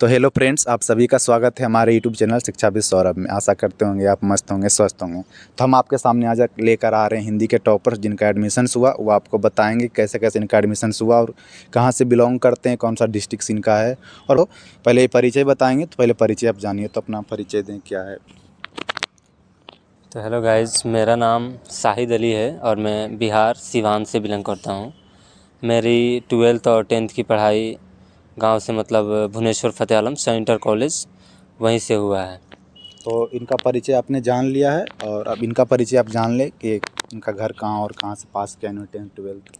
तो hello friends, आप सभी का स्वागत है हमारे यूट्यूब चैनल शिक्षाविद सौरभ में। आशा करते होंगे आप मस्त होंगे, स्वस्थ होंगे। तो हम आपके सामने आज लेकर आ रहे हैं हिंदी के टॉपर्स जिनका एडमिशन्स हुआ। वो आपको बताएंगे कैसे कैसे इनका एडमिशन्स हुआ और कहाँ से बिलोंग करते हैं, कौन सा डिस्ट्रिक्ट इनका है। और वो पहले परिचय बताएंगे, तो पहले परिचय आप जानिए, तो अपना परिचय दें क्या है। तो हेलो गाइस, मेरा नाम शाहिद अली है और मैं बिहार सिवान से बिलोंग करता हूँ। मेरी 12th और 10th की पढ़ाई गांव से मतलब भुवनेश्वर फ़तेह आलम सेंटर कॉलेज वहीं से हुआ है। तो इनका परिचय आपने जान लिया है और अब इनका परिचय आप जान लें कि इनका घर कहाँ और कहाँ से पास किया इन्होंने 10th 12th।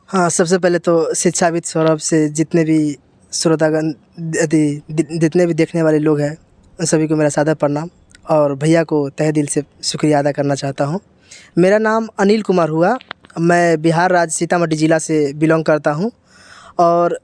हाँ, सबसे पहले तो शिक्षाविद सौरभ से जितने भी श्रोतागण जितने भी देखने वाले लोग हैं उन सभी को मेरा सादर प्रणाम और भैया को तहे दिल से शुक्रिया अदा करना चाहता हूँ। मेरा नाम अनिल कुमार हुआ। मैं बिहार राज्य सीतामढ़ी ज़िला से बिलोंग करता हूँ और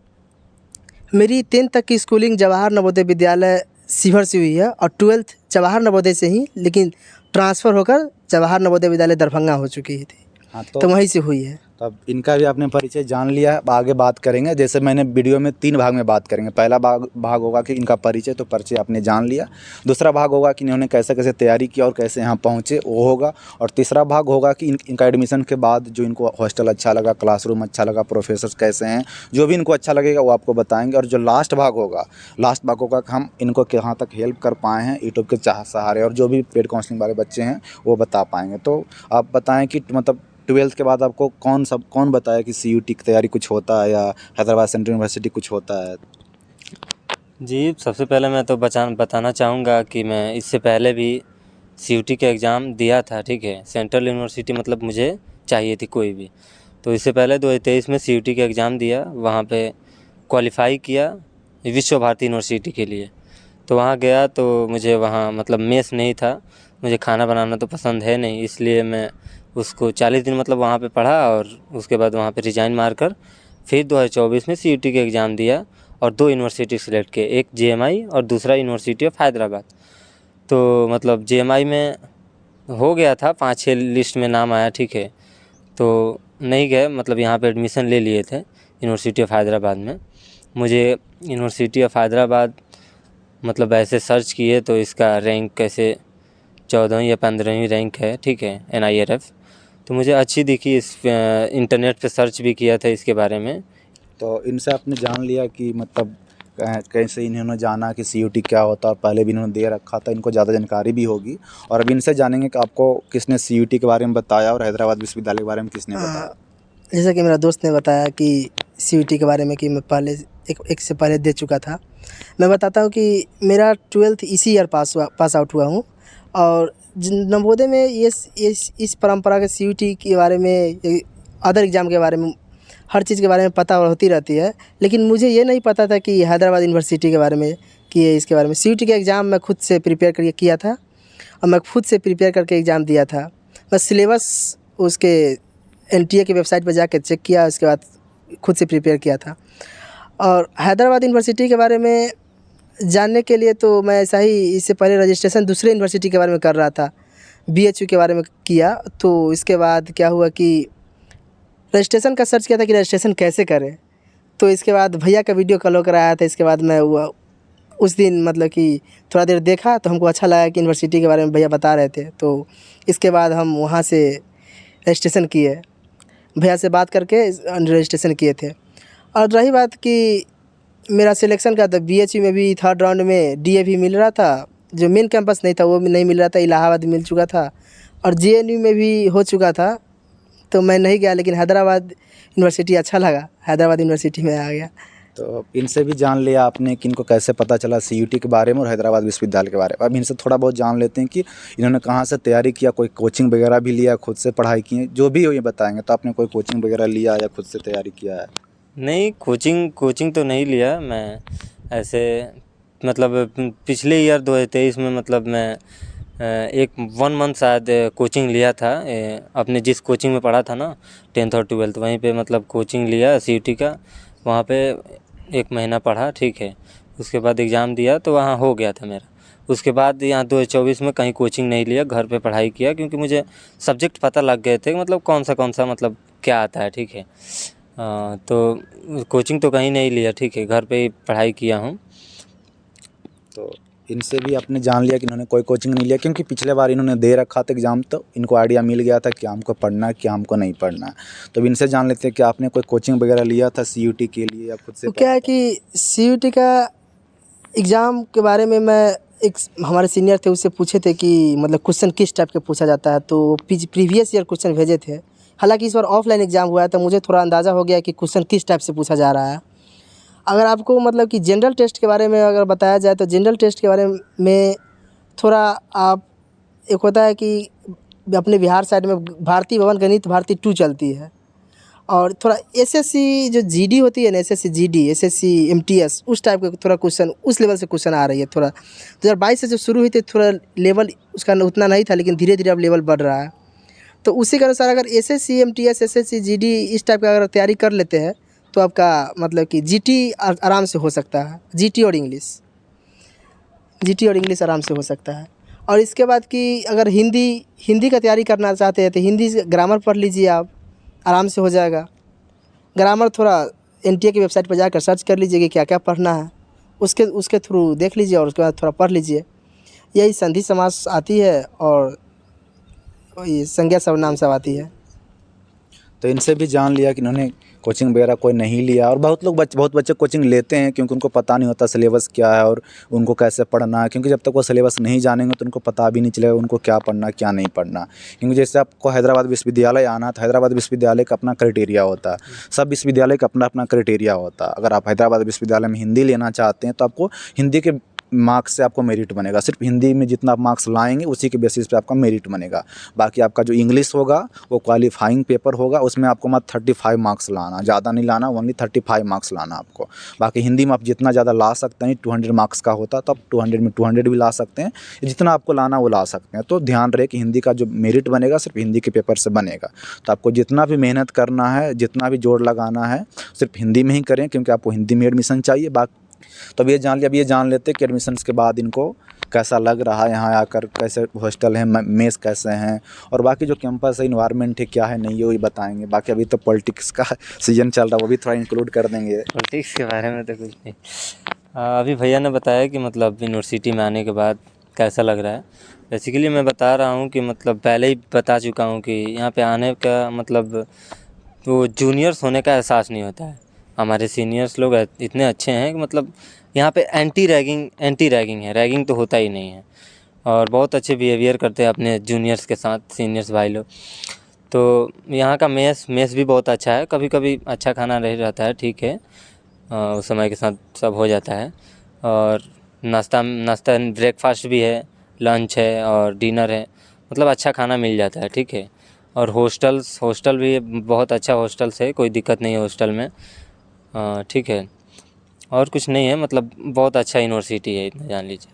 मेरी 10th तक की स्कूलिंग जवाहर नवोदय विद्यालय शिवहर से हुई है और 12th जवाहर नवोदय से ही, लेकिन ट्रांसफ़र होकर जवाहर नवोदय विद्यालय दरभंगा हो चुकी थी। हाँ, तो वहीं से हुई है। तो अब इनका भी आपने परिचय जान लिया है। अब आगे बात करेंगे, जैसे मैंने वीडियो में 3 भाग में बात करेंगे। पहला भाग होगा कि इनका परिचय, तो परिचय आपने जान लिया। दूसरा भाग होगा कि इन्होंने कैसे कैसे तैयारी किया और कैसे यहाँ पहुँचे, वो होगा। और तीसरा भाग होगा कि इनका एडमिशन के बाद जो इनको हॉस्टल अच्छा लगा, क्लासरूम अच्छा लगा, प्रोफेसर्स कैसे हैं, जो भी इनको अच्छा लगेगा वो आपको बताएँगे। और जो लास्ट भाग होगा कि हम इनको कहाँ तक हेल्प कर पाए हैं यूट्यूब के सहारे, और जो भी पेड काउंसलिंग वाले बच्चे हैं वो बता पाएँगे। तो आप बताएँ कि मतलब 12th के बाद आपको कौन बताया कि CUT की तैयारी कुछ होता है या हैदराबाद सेंट्रल यूनिवर्सिटी कुछ होता है? जी, सबसे पहले मैं तो बताना चाहूँगा कि मैं इससे पहले भी CUT का एग्ज़ाम दिया था, ठीक है। सेंट्रल यूनिवर्सिटी मतलब मुझे चाहिए थी कोई भी। तो इससे पहले 2023 में CUT का एग्ज़ाम दिया, वहाँ पे क्वालिफ़ाई किया विश्व भारती यूनिवर्सिटी के लिए। तो वहाँ गया तो मुझे वहाँ मतलब मेस नहीं था, मुझे खाना बनाना तो पसंद है नहीं, इसलिए मैं उसको 40 दिन मतलब वहाँ पे पढ़ा और उसके बाद वहाँ पे रिज़ाइन मारकर फिर 2024 में CUT का एग्ज़ाम दिया और 2 यूनिवर्सिटी सेलेक्ट किए, एक JMI और दूसरा यूनिवर्सिटी ऑफ हैदराबाद। तो मतलब JMI में हो गया था, 5-6 लिस्ट में नाम आया, ठीक है। तो नहीं गए, मतलब यहाँ पे एडमिशन ले लिए थे यूनिवर्सिटी ऑफ हैदराबाद में। मुझे यूनिवर्सिटी ऑफ हैदराबाद मतलब ऐसे सर्च किए तो इसका रैंक कैसे 14वीं या 15वीं रैंक है, ठीक है, NIRF। तो मुझे अच्छी दिखी, इस इंटरनेट पे सर्च भी किया था इसके बारे में। तो इनसे आपने जान लिया कि मतलब कैसे इन्होंने जाना कि CUT क्या होता है, और पहले भी इन्होंने दे रखा था, इनको ज़्यादा जानकारी भी होगी। और अब इनसे जानेंगे कि आपको किसने CUT के बारे में बताया और हैदराबाद विश्वविद्यालय के बारे में किसने बताया। जैसा कि मेरा दोस्त ने बताया कि CUT के बारे में कि मैं पहले एक से पहले दे चुका था। मैं बताता हूँ कि मेरा 12th इसी ईयर पास आउट हुआ हूँ और नवोदय में इस परंपरा के CUT के बारे में, अदर एग्ज़ाम के बारे में, हर चीज़ के बारे में पता होती रहती है। लेकिन मुझे ये नहीं पता था कि हैदराबाद यूनिवर्सिटी के बारे में, कि इसके बारे में। CUT का एग्ज़ाम मैं खुद से प्रिपेयर करके किया था और मैं खुद से प्रिपेयर करके एग्ज़ाम दिया था। मैं सिलेबस उसके NTA की वेबसाइट पर जाकर चेक किया, उसके बाद खुद से प्रिपेयर किया था। और हैदराबाद यूनिवर्सिटी के बारे में जानने के लिए तो मैं ऐसा ही, इससे पहले रजिस्ट्रेशन दूसरे यूनिवर्सिटी के बारे में कर रहा था, BHU के बारे में किया। तो इसके बाद क्या हुआ कि रजिस्ट्रेशन का सर्च किया था कि रजिस्ट्रेशन कैसे करें। तो इसके बाद भैया का वीडियो कॉल होकर आया था। इसके बाद मैं उस दिन मतलब कि थोड़ा देर देखा तो हमको अच्छा लगा कि यूनिवर्सिटी के बारे में भैया बता रहे थे। तो इसके बाद हम वहाँ से रजिस्ट्रेशन किए, भैया से बात करके रजिस्ट्रेशन किए थे। और रही बात कि मेरा सिलेक्शन का, तो BHU में भी 3rd राउंड में DAV मिल रहा था, जो मेन कैंपस नहीं था वो भी नहीं मिल रहा था, इलाहाबाद मिल चुका था और JNU में भी हो चुका था। तो मैं नहीं गया, लेकिन हैदराबाद यूनिवर्सिटी अच्छा लगा, हैदराबाद यूनिवर्सिटी में आ गया। तो इनसे भी जान लिया आपने कि इनको कैसे पता चला CUT के बारे में और हैदराबाद विश्वविद्यालय के बारे में। अब इनसे थोड़ा बहुत जान लेते हैं कि इन्होंने कहाँ से तैयारी किया, कोई कोचिंग वगैरह भी लिया, खुद से पढ़ाई की है, जो भी हो ये बताएंगे। तो आपने कोई कोचिंग वगैरह लिया या खुद से तैयारी किया है? नहीं, कोचिंग तो नहीं लिया मैं, ऐसे मतलब पिछले ईयर 2023 में मतलब मैं एक 1 मंथ शायद कोचिंग लिया था। अपने जिस कोचिंग में पढ़ा था ना 10th और 12th, वहीं पे मतलब कोचिंग लिया CUT का, वहाँ पे 1 महीना पढ़ा, ठीक है। उसके बाद एग्ज़ाम दिया तो वहाँ हो गया था मेरा। उसके बाद यहाँ 2024 में कहीं कोचिंग नहीं लिया, घर पे पढ़ाई किया, क्योंकि मुझे सब्जेक्ट पता लग गए थे मतलब कौन सा मतलब क्या आता है, ठीक है। तो कोचिंग तो कहीं नहीं लिया, ठीक है, घर पे ही पढ़ाई किया हूँ। तो इनसे भी आपने जान लिया कि इन्होंने कोई कोचिंग नहीं लिया, क्योंकि पिछले बार इन्होंने दे रखा था एग्ज़ाम, तो इनको आइडिया मिल गया था क्या हमको पढ़ना है क्या हमको नहीं पढ़ना है। तो अब इनसे जान लेते हैं कि आपने कोई कोचिंग वगैरह लिया था CUT के लिए या खुद से तो क्या है पढ़ा था? कि CUT का एग्ज़ाम के बारे में मैं एक हमारे सीनियर थे उससे पूछे थे कि मतलब क्वेश्चन किस टाइप के पूछा जाता है, तो प्रीवियस ईयर क्वेश्चन भेजे थे। हालांकि इस बार ऑफलाइन एग्ज़ाम हुआ है तो मुझे थोड़ा अंदाज़ा हो गया कि क्वेश्चन किस टाइप से पूछा जा रहा है। अगर आपको मतलब कि जनरल टेस्ट के बारे में अगर बताया जाए तो जनरल टेस्ट के बारे में थोड़ा आप, एक होता है कि अपने बिहार साइड में भारतीय भवन गणित भारती 2 चलती है, और थोड़ा SSC जो GD होती है ना, SSC GD SSC MTS उस टाइप का थोड़ा क्वेश्चन उस लेवल से क्वेश्चन आ रही है। थोड़ा 2022 से जो शुरू हुई थी थोड़ा लेवल उसका उतना नहीं था, लेकिन धीरे धीरे अब लेवल बढ़ रहा है। तो उसी के अनुसार अगर SSC MTS SSC GD इस टाइप का अगर तैयारी कर लेते हैं तो आपका मतलब कि GT आराम से हो सकता है। GT और इंग्लिश आराम से हो सकता है। और इसके बाद कि अगर हिंदी का तैयारी करना चाहते हैं तो हिंदी से ग्रामर पढ़ लीजिए आप, आराम से हो जाएगा। ग्रामर थोड़ा NTA की वेबसाइट पर जाकर सर्च कर लीजिए कि क्या क्या पढ़ना है, उसके थ्रू देख लीजिए और उसके बाद थोड़ा पढ़ लीजिए। यही संधि समास आती है और ये संज्ञा सर्वनाम सब आती है। तो इनसे भी जान लिया कि इन्होंने कोचिंग वगैरह कोई नहीं लिया, और बहुत बच्चे कोचिंग लेते हैं क्योंकि उनको पता नहीं होता सिलेबस क्या है और उनको कैसे पढ़ना है, क्योंकि जब तक वो सिलेबस नहीं जानेंगे तो उनको पता भी नहीं चलेगा उनको क्या पढ़ना क्या नहीं पढ़ना। क्योंकि जैसे आपको हैदराबाद विश्वविद्यालय आना, तो हैदराबाद विश्वविद्यालय का अपना क्राइटेरिया होता है, सब विश्वविद्यालय का अपना अपना क्राइटेरिया होता है। अगर आप हैदराबाद विश्वविद्यालय में हिंदी लेना चाहते हैं तो आपको हिंदी के मार्क्स से आपको मेरिट बनेगा, सिर्फ हिंदी में जितना आप मार्क्स लाएंगे उसी के बेसिस पे आपका मेरिट बनेगा। बाकी आपका जो इंग्लिश होगा वो क्वालिफाइंग पेपर होगा, उसमें आपको मत 35 मार्क्स लाना, ज़्यादा नहीं लाना, ओनली 35 मार्क्स लाना आपको। बाकी हिंदी में आप जितना ज़्यादा ला सकते हैं, 200 मार्क्स का होता है तो आप 200 में 200 भी ला सकते हैं, जितना आपको लाना वो ला सकते हैं। तो ध्यान रहे कि हिंदी का जो मेरिट बनेगा सिर्फ हिंदी के पेपर से बनेगा। तो आपको जितना भी मेहनत करना है, जितना भी जोर लगाना है, सिर्फ हिंदी में ही करें, क्योंकि आपको हिंदी में एडमिशन चाहिए। तो अब ये जान लिया, अब ये जान लेते हैं कि एडमिशन्स के बाद इनको कैसा लग रहा है यहाँ आकर, कैसे हॉस्टल है, मेस कैसे हैं, और बाकी जो कैंपस है, इन्वायरमेंट है क्या है नहीं है, वही बताएंगे। बाकी अभी तो पॉलिटिक्स का सीजन चल रहा है, वो भी थोड़ा इंक्लूड कर देंगे। पॉलिटिक्स के बारे में तो कुछ नहीं। अभी भैया ने बताया कि मतलब यूनिवर्सिटी में आने के बाद कैसा लग रहा है। बेसिकली मैं बता रहा हूँ कि मतलब पहले ही बता चुका हूँ कि यहाँ पे आने का मतलब वो जूनियर्स होने का एहसास नहीं होता है। हमारे सीनियर्स लोग इतने अच्छे हैं कि मतलब यहाँ पे एंटी रैगिंग है, रैगिंग तो होता ही नहीं है, और बहुत अच्छे बिहेवियर करते हैं अपने जूनियर्स के साथ, सीनियर्स भाई लोग। तो यहाँ का मेस भी बहुत अच्छा है, कभी कभी अच्छा खाना नहीं रहता है, ठीक है, उस समय के साथ सब हो जाता है। और नाश्ता ब्रेकफास्ट भी है, लंच है और डिनर है, मतलब अच्छा खाना मिल जाता है, ठीक है। और हॉस्टल भी बहुत अच्छा हॉस्टल्स है, कोई दिक्कत नहीं है हॉस्टल में, ठीक है। और कुछ नहीं है, मतलब बहुत अच्छा यूनिवर्सिटी है, इतना जान लीजिए।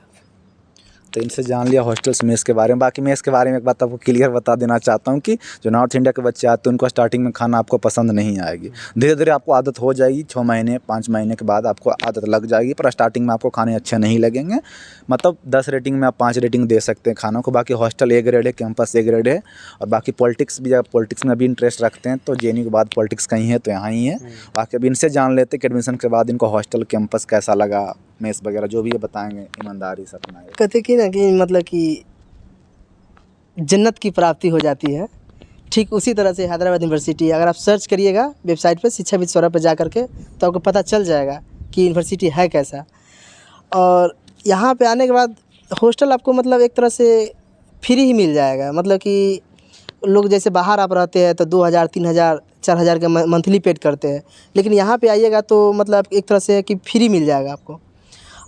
तो इनसे जान लिया हॉस्टल्स मेस के बारे में। बाकी मेस के बारे में एक बात आपको क्लियर बता देना चाहता हूँ कि जो नॉर्थ इंडिया के बच्चे आते हैं उनको स्टार्टिंग में खाना आपको पसंद नहीं आएगी, धीरे धीरे आपको आदत हो जाएगी, 6 महीने 5 महीने के बाद आपको आदत लग जाएगी, पर स्टार्टिंग में आपको खाने अच्छे नहीं लगेंगे। मतलब 10 रेटिंग में आप 5 रेटिंग दे सकते हैं खानों को। बाकी हॉस्टल A ग्रेड है, कैंपस A ग्रेड है। और बाकी पॉलिटिक्स भी, अगर पॉलिटिक्स में भी इंटरेस्ट रखते हैं तो JNU के बाद पॉलिटिक्स कहीं है तो यहाँ ही है। बाकी अब इनसे जान लेते हैं कि एडमिशन के बाद इनको हॉस्टल कैंपस कैसा लगा, मेस वगैरह जो भी ये बताएंगे ईमानदारी से अपना। कहते कि ना कि मतलब कि जन्नत की प्राप्ति हो जाती है, ठीक उसी तरह से हैदराबाद यूनिवर्सिटी, अगर आप सर्च करिएगा वेबसाइट पर शिक्षाविद सौरभ पर जा करके तो आपको पता चल जाएगा कि यूनिवर्सिटी है कैसा। और यहाँ पे आने के बाद हॉस्टल आपको मतलब एक तरह से फ्री ही मिल जाएगा। मतलब कि लोग जैसे बाहर आप रहते हैं तो 2000 3000 4000 के मंथली पेड करते हैं, लेकिन यहाँ पे आइएगा तो मतलब एक तरह से कि फ्री मिल जाएगा आपको।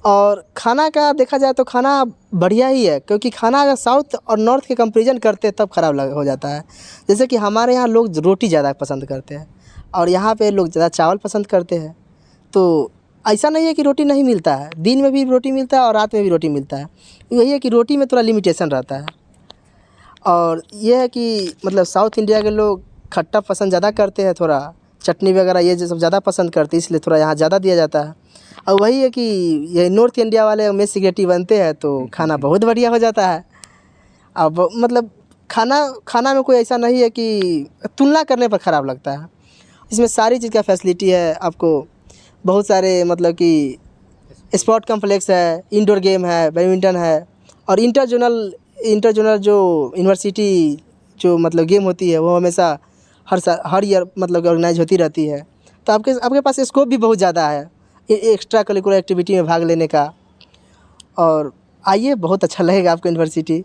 और खाना का देखा जाए तो खाना बढ़िया ही है, क्योंकि खाना अगर साउथ और नॉर्थ के कंपैरिजन करते हैं तब ख़राब हो जाता है। जैसे कि हमारे यहाँ लोग रोटी ज़्यादा पसंद करते हैं और यहाँ पे लोग ज़्यादा चावल पसंद करते हैं। तो ऐसा नहीं है कि रोटी नहीं मिलता है, दिन में भी रोटी मिलता है और रात में भी रोटी मिलता है। यही है कि रोटी में थोड़ा लिमिटेशन रहता है। और ये है कि मतलब साउथ इंडिया के लोग खट्टा पसंद ज़्यादा करते हैं, थोड़ा चटनी वगैरह ये सब ज़्यादा पसंद करते हैं, इसलिए थोड़ा यहाँ ज़्यादा दिया जाता है। और वही है कि ये नॉर्थ इंडिया वाले मेस सिगरेटी बनते हैं तो खाना बहुत बढ़िया हो जाता है। अब मतलब खाना में कोई ऐसा नहीं है कि तुलना करने पर ख़राब लगता है। इसमें सारी चीज़ का फैसिलिटी है आपको। बहुत सारे मतलब कि स्पोर्ट कॉम्प्लेक्स है, इंडोर गेम है, बैडमिंटन है और इंटर जोनल जो यूनिवर्सिटी जो मतलब गेम होती है वो हमेशा हर ईयर मतलब ऑर्गेनाइज होती रहती है। तो आपके पास स्कोप भी बहुत ज़्यादा है एक्स्ट्रा करिकुलर एक्टिविटी में भाग लेने का। और आइए, बहुत अच्छा लगेगा आपको यूनिवर्सिटी।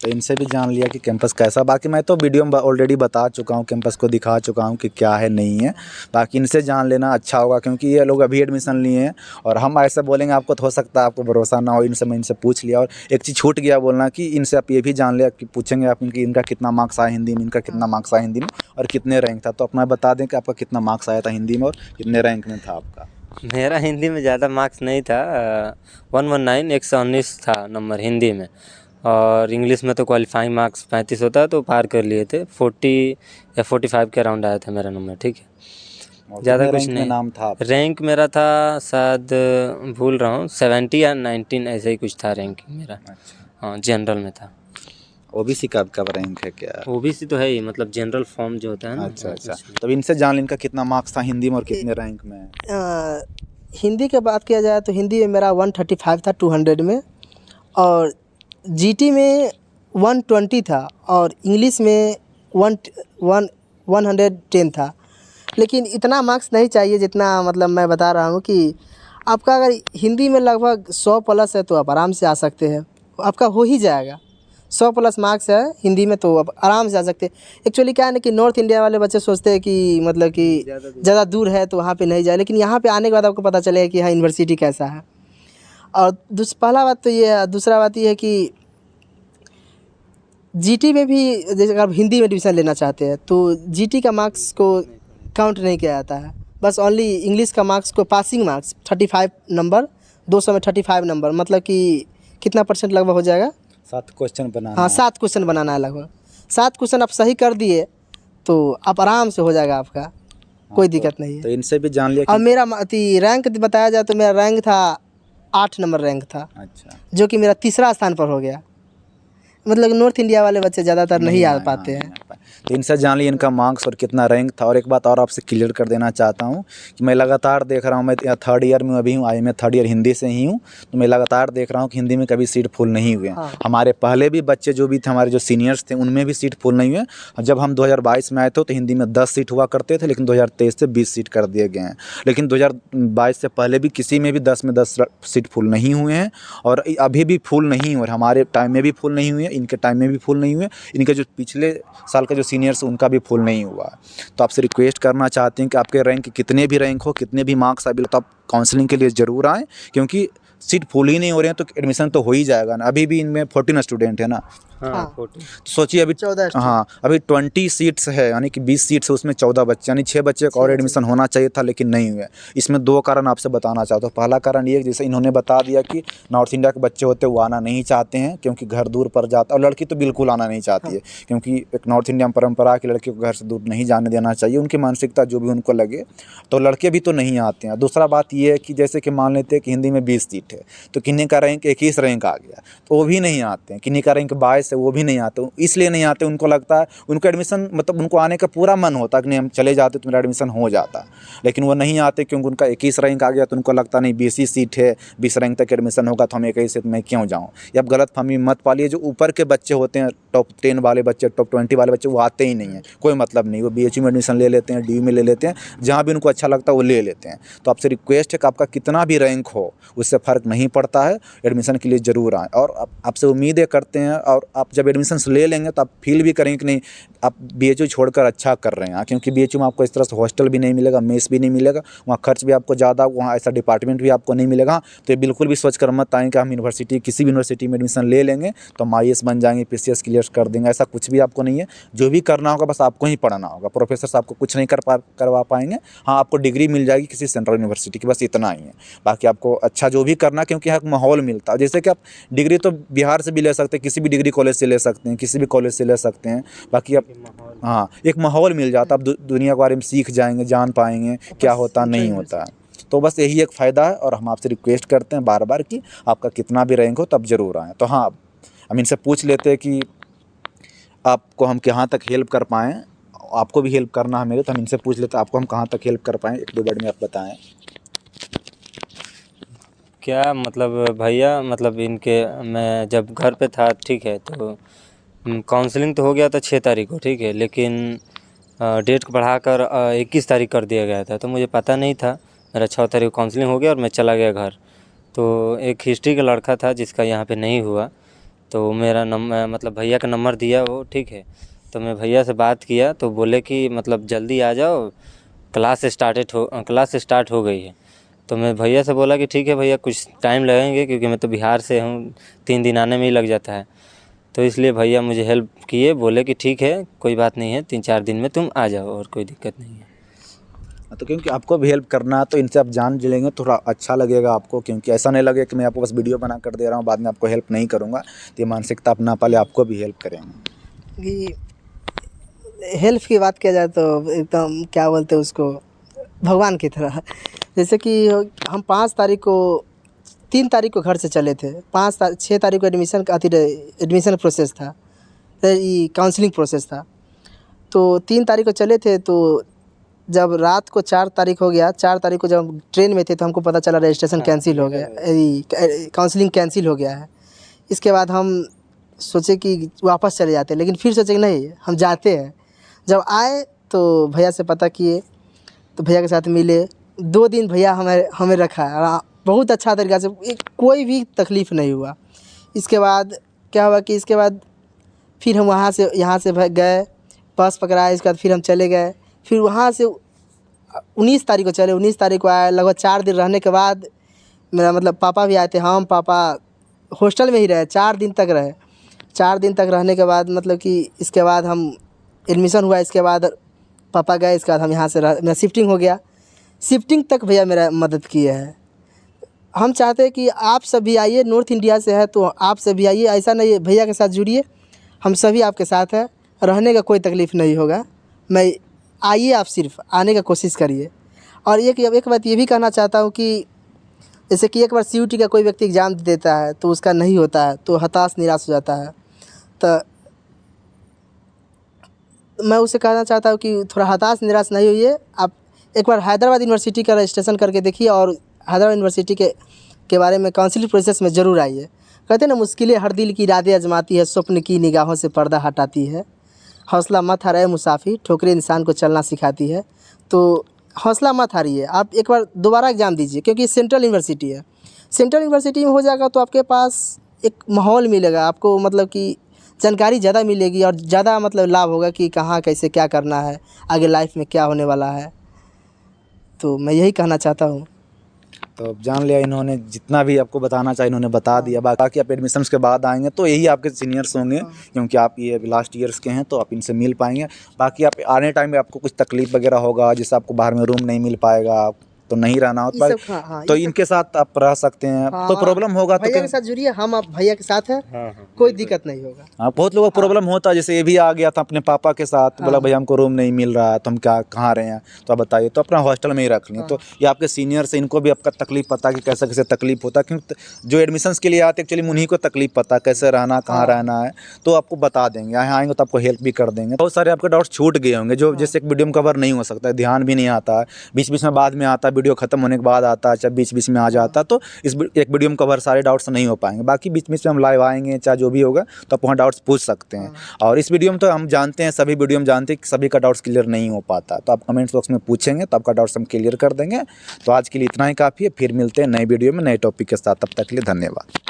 तो इनसे भी जान लिया कि कैंपस कैसा। बाकी मैं तो वीडियो में ऑलरेडी बता चुका हूँ, कैंपस को दिखा चुका हूँ कि क्या है नहीं है। बाकी इनसे जान लेना अच्छा होगा, क्योंकि ये लोग अभी एडमिशन लिए हैं और हम ऐसा बोलेंगे आपको तो हो सकता है आपको भरोसा ना हो। मैं इनसे पूछ लिया। और एक चीज़ छूट गया बोलना कि इनसे आप ये भी जान लिया कि पूछेंगे आप इनका कितना मार्क्स आया हिंदी में, इनका कितना मार्क्स आया हिंदी में और कितने रैंक था। तो अपना बता दें कि आपका कितना मार्क्स आया था हिंदी में और कितने रैंक में था आपका। मेरा हिंदी में ज़्यादा मार्क्स नहीं था, 119 119 था नंबर हिंदी में। और इंग्लिश में तो क्वालिफाइंग मार्क्स 35 होता है तो पार कर लिए थे। 40 या 45 के अराउंड आया था मेरा नंबर, ठीक है, और ज़्यादा कितने कुछ रैंक में नहीं। नाम था आपका? रैंक मेरा था शायद, भूल रहा हूँ, 70 या 19 ऐसे ही कुछ था रैंक मेरा। अच्छा, हाँ, जनरल में था। ओबीसी का आपका रैंक है क्या? ओबीसी तो है ही, मतलब जनरल फॉर्म जो होता है ना। अच्छा हाँ, अच्छा। उसमें। तब इनसे जान लें इनका कितना मार्क्स था हिंदी में और कितने रैंक में। हिंदी की बात किया जाए तो हिंदी में मेरा 135 था 200 में, और जीटी में 120 था और इंग्लिश में 110 था। लेकिन इतना मार्क्स नहीं चाहिए जितना मतलब मैं बता रहा हूँ कि आपका अगर हिंदी में लगभग 100 प्लस है तो आप आराम से आ सकते हैं, आपका हो ही जाएगा। 100 प्लस मार्क्स है हिंदी में तो आप आराम से आ सकते हैं। एक्चुअली क्या है ना कि नॉर्थ इंडिया वाले बच्चे सोचते हैं कि मतलब कि ज़्यादा दूर है तो वहाँ पे नहीं जाए, लेकिन यहाँ पे आने के बाद आपको पता चलेगा कि हाँ यूनिवर्सिटी कैसा है। और पहला बात तो ये है, दूसरा बात ये है कि जीटी में भी जैसे अगर आप हिंदी में एडमिशन लेना चाहते हैं तो जीटी का मार्क्स को काउंट नहीं किया जाता है, बस ओनली इंग्लिश का मार्क्स को, पासिंग मार्क्स 35 नंबर, 200 में 35 नंबर, मतलब कि कितना परसेंट लगभग हो जाएगा? 7 क्वेश्चन बनाना हाँ, है। 7 क्वेश्चन बनाना है लगभग। 7 क्वेश्चन आप सही कर दिए तो आप आराम से हो जाएगा आपका, कोई दिक्कत नहीं तो है। इनसे भी जान लिया और कि मेरा रैंक बताया जाए तो मेरा रैंक था 8 नंबर रैंक था, अच्छा जो कि मेरा तीसरा स्थान पर हो गया। मतलब नॉर्थ इंडिया वाले बच्चे ज़्यादातर नहीं आ आए, पाते हाँ, हैं। नहीं आ पाए। तो इनसे जान लिया इनका मार्क्स और कितना रैंक था। और एक बात और आपसे क्लियर कर देना चाहता हूँ कि मैं लगातार देख रहा हूँ, मैं थर्ड ईयर में अभी हूँ, आई मैं थर्ड ईयर हिंदी से ही हूँ। तो मैं लगातार देख रहा हूँ कि हिंदी में कभी सीट फुल नहीं हुए हैं। हाँ। हमारे पहले भी बच्चे जो भी थे, हमारे जो सीनियर्स थे, उनमें भी सीट फुल नहीं हुए। और जब हम 2022 में आए थे तो हिंदी में 10 सीट हुआ करते थे, लेकिन 2023 से 20 सीट कर दिए गए हैं। लेकिन 2022 से पहले भी किसी में भी 10 में 10 सीट फुल नहीं हुए हैं और अभी भी फुल नहीं हुए। हमारे टाइम में भी फुल नहीं हुए, इनके टाइम में भी फुल नहीं हुए, इनके जो पिछले साल का जो सीनियर्स उनका भी फुल नहीं हुआ। तो आपसे रिक्वेस्ट करना चाहते हैं कि आपके रैंक कितने भी रैंक हो, कितने भी मार्क्स आए, तो आप काउंसलिंग के लिए ज़रूर आएँ, क्योंकि सीट फुल ही नहीं हो रहे हैं तो एडमिशन तो हो ही जाएगा ना। अभी भी इनमें 14 स्टूडेंट है ना, हाँ, हाँ। 40। तो सोचिए अभी 14 हाँ अभी 20 सीट्स है, यानी कि 20 सीट्स है, उसमें 14 बच्चे, यानी 6 बच्चे का और एडमिशन होना चाहिए था, लेकिन नहीं हुआ। इसमें 2 कारण आपसे बताना चाहता हूँ। पहला कारण ये, जैसे इन्होंने बता दिया कि नॉर्थ इंडिया के बच्चे होते हैं वो आना नहीं चाहते हैं क्योंकि घर दूर पड़ जाता है। और लड़की तो बिल्कुल आना नहीं चाहती है, क्योंकि एक नॉर्थ इंडियन परंपरा की लड़की को घर से दूर नहीं जाने देना चाहिए, उनकी मानसिकता जो भी उनको लगे। तो लड़के भी तो नहीं आते हैं। दूसरा बात ये है कि जैसे कि मान लेते हैं कि हिंदी में 20 सीट है तो किन्हीं का रैंक 21 रैंक आ गया तो वो भी नहीं आते हैं, किन्हीं का रैंक 22 है वो भी नहीं आते। इसलिए नहीं आते, उनको लगता है, उनको एडमिशन मतलब उनको आने का पूरा मन होता है कि नहीं हम चले जाते तो मेरा एडमिशन हो जाता, लेकिन वो नहीं आते क्योंकि उनका 21 रैंक आ गया तो उनको लगता नहीं 20 ही सीट है, 20 रैंक तक एडमिशन होगा तो हम 21 से मैं क्यों जाऊँ। ये आप गलत फहमी मत पालिए। जो ऊपर के बच्चे होते हैं, टॉप 10 वाले बच्चे, टॉप 20 वाले बच्चे, वो आते ही नहीं हैं, कोई मतलब नहीं। वो BHU में एडमिशन ले लेते हैं, DU में ले लेते हैं, जहाँ भी उनको अच्छा लगता है वो ले लेते हैं। तो आपसे रिक्वेस्ट है कि आपका कितना भी रैंक हो उससे फ़र्क नहीं पड़ता है, एडमिशन के लिए ज़रूर आएँ। और आपसे उम्मीदें करते हैं, और आप जब एडमिशन ले लेंगे तो आप फील भी करेंगे कि नहीं आप BHU छोड़कर अच्छा कर रहे हैं, क्योंकि BHU में आपको इस तरह से हॉस्टल भी नहीं मिलेगा, मेस भी नहीं मिलेगा, वहाँ खर्च भी आपको ज़्यादा, वहाँ ऐसा डिपार्टमेंट भी आपको नहीं मिलेगा। तो ये बिल्कुल भी सोच कर मत आएँ कि हम यूनिवर्सिटी, किसी भी यूनिवर्सिटी में एडमिशन ले लेंगे तो हम IAS बन जाएंगे, PCS क्लियर कर देंगे, ऐसा कुछ भी आपको नहीं है। जो भी करना होगा बस आपको ही पढ़ना होगा, प्रोफेसर आपको कुछ नहीं करवा पाएंगे। हाँ, आपको डिग्री मिल जाएगी किसी सेंट्रल यूनिवर्सिटी की, बस इतना ही है। बाकी आपको अच्छा जो भी करना, क्योंकि यहाँ माहौल मिलता है। जैसे कि आप डिग्री तो बिहार से भी ले सकते हैं, किसी भी डिग्री कॉलेज से ले सकते हैं, किसी भी कॉलेज से ले सकते हैं। बाकी आप हाँ एक माहौल मिल जाता है, आप दुनिया के बारे में सीख जाएंगे, जान पाएंगे क्या होता नहीं होता। तो बस यही एक फ़ायदा है। और हम आपसे रिक्वेस्ट करते हैं बार बार कि आपका कितना भी रैंक हो तब ज़रूर आएँ। तो हाँ, हम इनसे पूछ लेते हैं कि आपको हम कहाँ तक हेल्प कर पाएँ, आपको भी हेल्प करना है मेरे, तो हम इनसे पूछ लेते हैं आपको हम कहाँ तक हेल्प कर पाएँ, 1-2 वर्ड में आप बताएँ। क्या मतलब भैया, मतलब इनके मैं जब घर पे था, ठीक है, तो काउंसलिंग तो हो गया था 6 तारीख को, ठीक है, लेकिन डेट को बढ़ाकर 21 तारीख कर दिया गया था। तो मुझे पता नहीं था, मेरा 6 तारीख को काउंसलिंग हो गया और मैं चला गया घर। तो एक हिस्ट्री का लड़का था जिसका यहाँ पे नहीं हुआ, तो मेरा नंबर मतलब भैया का नंबर दिया वो, ठीक है। तो मैं भैया से बात किया तो बोले कि मतलब जल्दी आ जाओ, क्लास स्टार्ट हो गई है। तो मैं भैया से बोला कि ठीक है भैया, कुछ टाइम लगेंगे क्योंकि मैं तो बिहार से हूँ, 3 दिन आने में ही लग जाता है। तो इसलिए भैया मुझे हेल्प किए, बोले कि ठीक है कोई बात नहीं है, 3-4 दिन में तुम आ जाओ और कोई दिक्कत नहीं है। तो क्योंकि आपको भी हेल्प करना है तो इनसे आप जान लेंगे थोड़ा अच्छा लगेगा आपको, क्योंकि ऐसा नहीं लगे कि मैं आपको बस वीडियो बना कर दे रहा हूँ, बाद में आपको हेल्प नहीं करूँगा। तो ये मानसिकता अपना पहले आपको भी हेल्प करेंगे। कि हेल्प की बात किया जाए तो एकदम क्या बोलते हैं उसको, भगवान की तरह। जैसे कि हम 5 तारीख को 3 तारीख को घर से चले थे, 6 तारीख को एडमिशन प्रोसेस था, ये काउंसलिंग प्रोसेस था। तो 3 तारीख को चले थे, तो जब रात को 4 तारीख हो गया, 4 तारीख को जब हम ट्रेन में थे तो हमको पता चला रजिस्ट्रेशन कैंसिल हो गया, काउंसलिंग कैंसिल हो गया है। इसके बाद हम सोचे कि वापस चले जाते हैं, लेकिन फिर सोचे कि नहीं हम जाते हैं। जब आए तो भैया से पता किए, तो भैया के साथ मिले, 2 दिन भैया हमें रखा और बहुत अच्छा तरीक़ा से, कोई भी तकलीफ़ नहीं हुआ। इसके बाद क्या हुआ कि इसके बाद फिर हम वहाँ से यहाँ से गए, बस पकड़ा, इसके बाद फिर हम चले गए। फिर वहाँ से 19 तारीख को चले, 19 तारीख को आए। लगभग 4 दिन रहने के बाद मेरा मतलब पापा भी आए थे, हम पापा हॉस्टल में ही रहे, 4 दिन तक रहे। 4 दिन तक रहने के बाद मतलब कि इसके बाद हम एडमिशन हुआ, इसके बाद पापा गए, इसके बाद हम यहाँ से मेरा शिफ्टिंग हो गया। शिफ्टिंग तक भैया मेरा मदद किए हैं। हम चाहते हैं कि आप सभी आइए, नॉर्थ इंडिया से है तो आप सभी आइए, ऐसा नहीं है, भैया के साथ जुड़िए, हम सभी आपके साथ हैं, रहने का कोई तकलीफ़ नहीं होगा। आइए, आप सिर्फ आने का कोशिश करिए। और एक बात ये भी कहना चाहता हूँ कि जैसे कि एक बार CUT का कोई व्यक्ति एग्ज़ाम देता है तो उसका नहीं होता है तो हताश निराश हो जाता है, तो मैं उसे कहना चाहता हूँ कि थोड़ा हताश निराश नहीं होइए। आप एक बार हैदराबाद यूनिवर्सिटी का रजिस्ट्रेशन करके देखिए और हैदराबाद यूनिवर्सिटी के बारे में काउंसलिंग प्रोसेस में ज़रूर आइए। कहते हैं ना, मुश्किलें हर दिल की रातें आजमाती है, स्वप्न की निगाहों से पर्दा हटाती है। हौसला मत हारे मुसाफिर, ठोकरें इंसान को चलना सिखाती है। तो हौसला मत हारिए, आप एक बार दोबारा एग्ज़ाम दीजिए, क्योंकि सेंट्रल यूनिवर्सिटी है। सेंट्रल यूनिवर्सिटी में हो जाएगा तो आपके पास एक माहौल मिलेगा, आपको मतलब कि जानकारी ज़्यादा मिलेगी और ज़्यादा मतलब लाभ होगा कि कहाँ कैसे क्या करना है, आगे लाइफ में क्या होने वाला है। तो मैं यही कहना चाहता हूँ। तो अब जान लिया, इन्होंने जितना भी आपको बताना चाहिए इन्होंने बता दिया। बाकी आप एडमिशन्स के बाद आएंगे तो यही आपके सीनियर्स होंगे, क्योंकि आप ये लास्ट ईयर्स के हैं तो आप इनसे मिल पाएंगे। बाकी आप आने टाइम में आपको कुछ तकलीफ वगैरह होगा, जैसे आपको बाहर में रूम नहीं मिल पाएगा तो नहीं रहना हो तो इनके साथ आप रह सकते हैं। तो प्रॉब्लम होगा तो भैया के साथ जुड़िए, हम आप भैया के साथ हैं, कोई दिक्कत नहीं होगा। हाँ, बहुत लोगों को प्रॉब्लम होता है, जैसे ये भी आ गया था अपने पापा के साथ, बोला भैया हमको रूम नहीं मिल रहा है तो हम कहाँ रहे हैं, तो आप बताइए, तो अपना हॉस्टल में ही रख लें। तो ये आपके सीनियर से, इनको भी आपका तकलीफ पता कि कैसे कैसे तकलीफ होता है, क्योंकि जो एडमिशन्स के लिए आते एक्चुअली उन्हीं को तकलीफ पता कैसे रहना, कहाँ रहना है, तो आपको बता देंगे। यहाँ आएंगे तो आपको हेल्प भी कर देंगे। बहुत सारे आपके डाउट्स छूट गए होंगे जो जैसे एक वीडियो में कवर नहीं हो सकता है, ध्यान भी नहीं आता है, बीच बीच में बाद में आता है, वीडियो खत्म होने के बाद आता है, चाहे बीच बीच में आ जाता है, तो इस एक वीडियो में कवर सारे डाउट्स नहीं हो पाएंगे। बाकी बीच बीच में हम लाइव आएंगे, चाहे जो भी होगा तो आप वहाँ डाउट्स पूछ सकते हैं। और इस वीडियो में तो हम जानते हैं, सभी वीडियो में जानते हैं कि सभी का डाउट्स क्लियर नहीं हो पाता, तो आप कमेंट्स बॉक्स में पूछेंगे तो आपका डाउट्स हम क्लियर कर देंगे। तो आज के लिए इतना ही काफ़ी है, फिर मिलते हैं नए वीडियो में नए टॉपिक के साथ, तब तक के लिए धन्यवाद।